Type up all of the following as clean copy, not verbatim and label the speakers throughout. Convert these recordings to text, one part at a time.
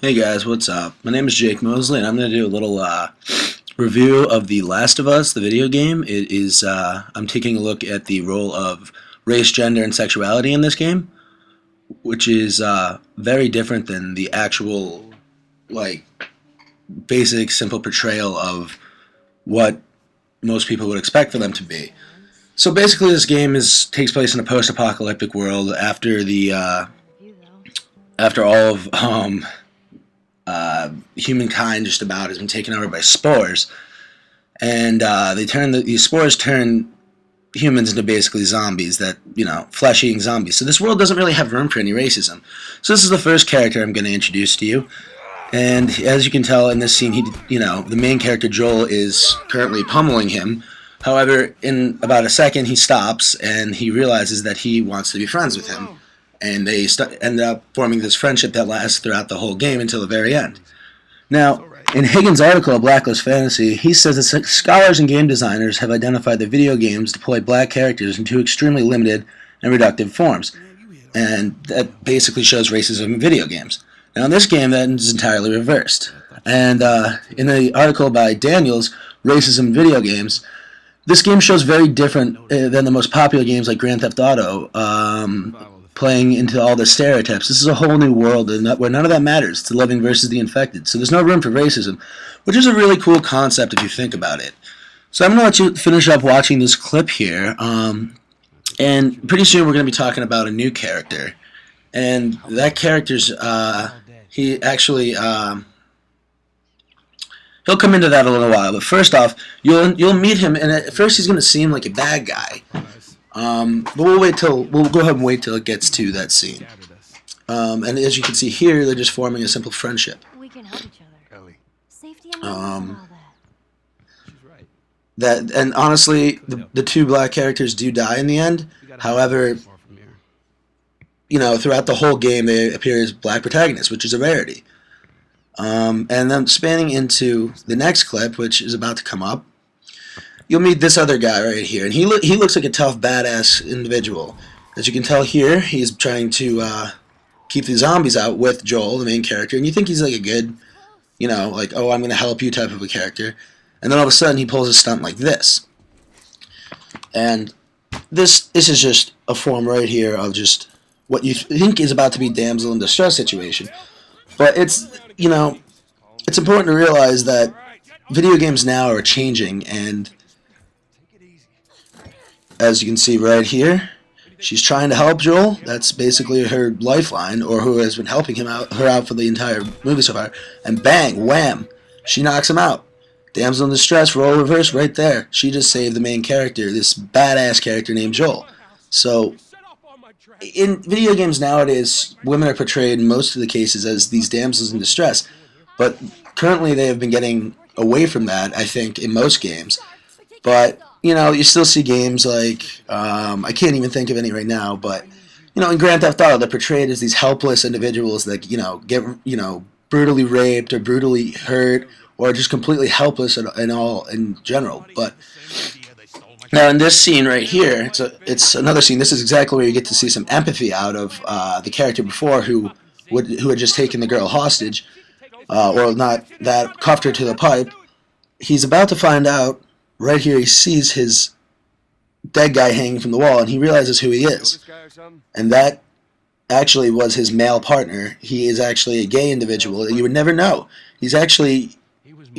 Speaker 1: Hey guys, what's up? My name is Jake Mosley, and I'm going to do a little review of The Last of Us, the video game. I'm taking a look at the role of race, gender, and sexuality in this game, which is very different than the actual, like, basic, simple portrayal of what most people would expect for them to be. So basically, this game takes place in a post-apocalyptic world after all of humankind just about has been taken over by spores, and these spores turn humans into basically zombies flesh-eating zombies. So this world doesn't really have room for any racism. So this is the first character I'm going to introduce to you, and as you can tell in this scene, the main character Joel is currently pummeling him. However, in about a second, he stops and he realizes that he wants to be friends with him. And they end up forming this friendship that lasts throughout the whole game until the very end. Now, in Higgins' article, Blacklist Fantasy, he says that scholars and game designers have identified that video games deploy black characters into extremely limited and reductive forms. And that basically shows racism in video games. Now, in this game, that is entirely reversed. And in the article by Daniels, Racism in Video Games, this game shows very different than the most popular games like Grand Theft Auto, playing into all the stereotypes. This is a whole new world where none of that matters. It's the living versus the infected. So there's no room for racism, which is a really cool concept if you think about it. So I'm going to let you finish up watching this clip here, and pretty soon we're going to be talking about a new character. And that character's, he actually, he'll come into that in a little while. But first off, you'll meet him, and at first he's going to seem like a bad guy. But we'll go ahead and wait till it gets to that scene. And as you can see here, they're just forming a simple friendship.
Speaker 2: We can help each other. Ellie. Safety and all that.
Speaker 1: She's right. And honestly, the two black characters do die in the end. However, throughout the whole game, they appear as black protagonists, which is a rarity. And then spanning into the next clip, which is about to come up, you'll meet this other guy right here, and he looks like a tough, badass individual. As you can tell here, he's trying to keep the zombies out with Joel, the main character, and you think he's like a good, like, oh, I'm going to help you type of a character. And then all of a sudden, he pulls a stunt like this. And this is just a form right here of just what you think is about to be damsel in distress situation. But it's important to realize that video games now are changing, and as you can see right here, she's trying to help Joel. That's basically her lifeline, or who has been helping her out for the entire movie so far. And bang, wham, she knocks him out. Damsel in distress, role reverse right there. She just saved the main character, this badass character named Joel. So, in video games nowadays, women are portrayed in most of the cases as these damsels in distress. But currently they have been getting away from that, I think, in most games. But you still see games like, I can't even think of any right now, but, in Grand Theft Auto, they're portrayed as these helpless individuals that, get, brutally raped or brutally hurt or just completely helpless in general. But now in this scene right here, it's another scene. This is exactly where you get to see some empathy out of the character before who had just taken the girl hostage, or not, that cuffed her to the pipe. He's about to find out. Right here, he sees his dead guy hanging from the wall, and he realizes who he is. And that actually was his male partner. He is actually a gay individual that you would never know. He's actually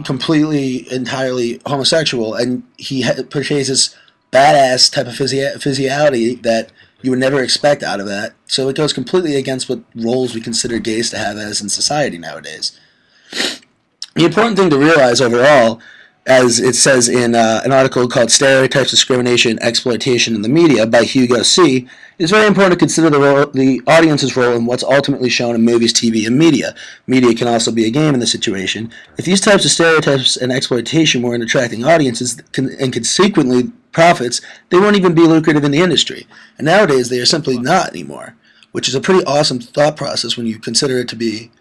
Speaker 1: completely, entirely homosexual, and he portrays this badass type of physiality that you would never expect out of that. So it goes completely against what roles we consider gays to have as in society nowadays. The important thing to realize overall, as it says in an article called Stereotypes, Discrimination, and Exploitation in the Media by Hugo C., it's very important to consider the audience's role in what's ultimately shown in movies, TV, and media. Media can also be a game in this situation. If these types of stereotypes and exploitation weren't attracting audiences and consequently profits, they won't even be lucrative in the industry. And nowadays, they are simply not anymore, which is a pretty awesome thought process when you consider it to be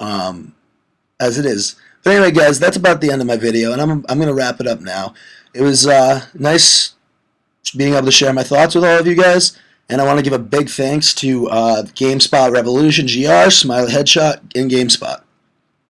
Speaker 1: as it is. But anyway, guys, that's about the end of my video, and I'm going to wrap it up now. It was nice being able to share my thoughts with all of you guys, and I want to give a big thanks to GameSpot Revolution GR, Smileyheadshot, and GameSpot.